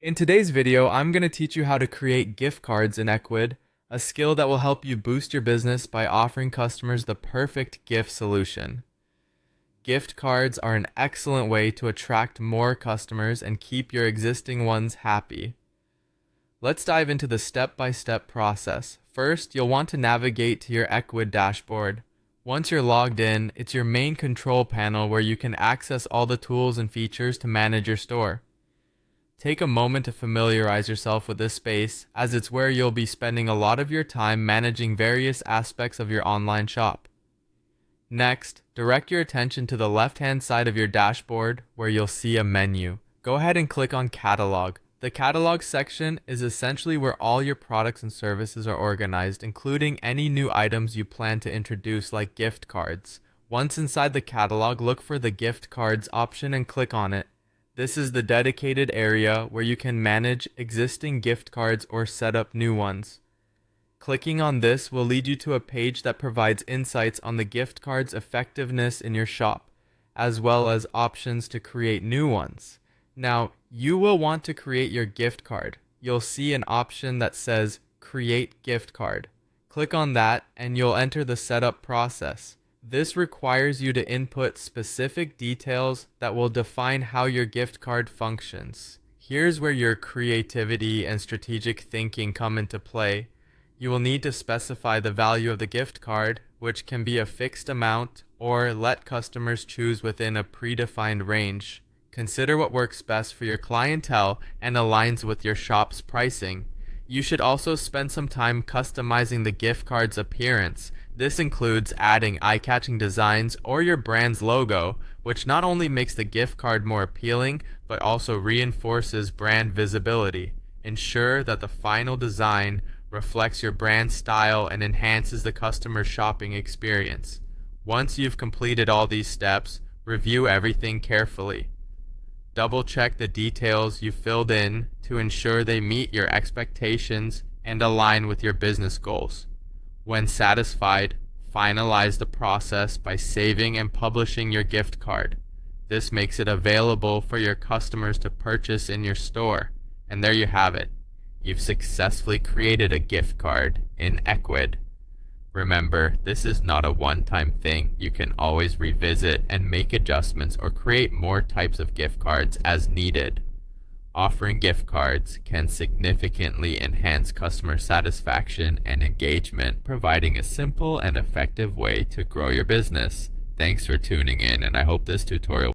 In today's video, I'm going to teach you how to create gift cards in Ecwid, a skill that will help you boost your business by offering customers the perfect gift solution. Gift cards are an excellent way to attract more customers and keep your existing ones happy. Let's dive into the step-by-step process. First, you'll want to navigate to your Ecwid dashboard. Once you're logged in, it's your main control panel where you can access all the tools and features to manage your store. Take a moment to familiarize yourself with this space, as it's where you'll be spending a lot of your time managing various aspects of your online shop. Next, direct your attention to the left-hand side of your dashboard where you'll see a menu. Go ahead and click on Catalog. The Catalog section is essentially where all your products and services are organized, including any new items you plan to introduce like gift cards. Once inside the catalog, look for the gift cards option and click on it. This is the dedicated area where you can manage existing gift cards or set up new ones. Clicking on this will lead you to a page that provides insights on the gift card's effectiveness in your shop, as well as options to create new ones. Now, you will want to create your gift card. You'll see an option that says Create Gift Card. Click on that and you'll enter the setup process. This requires you to input specific details that will define how your gift card functions. Here's where your creativity and strategic thinking come into play. You will need to specify the value of the gift card, which can be a fixed amount, or let customers choose within a predefined range. Consider what works best for your clientele and aligns with your shop's pricing. You should also spend some time customizing the gift card's appearance. This includes adding eye-catching designs or your brand's logo, which not only makes the gift card more appealing, but also reinforces brand visibility. Ensure that the final design reflects your brand style and enhances the customer's shopping experience. Once you've completed all these steps, review everything carefully. Double-check the details you filled in to ensure they meet your expectations and align with your business goals. When satisfied, finalize the process by saving and publishing your gift card. This makes it available for your customers to purchase in your store. And there you have it. You've successfully created a gift card in Ecwid. Remember, this is not a one-time thing. You can always revisit and make adjustments or create more types of gift cards as needed. Offering gift cards can significantly enhance customer satisfaction and engagement, providing a simple and effective way to grow your business. Thanks for tuning in, and I hope this tutorial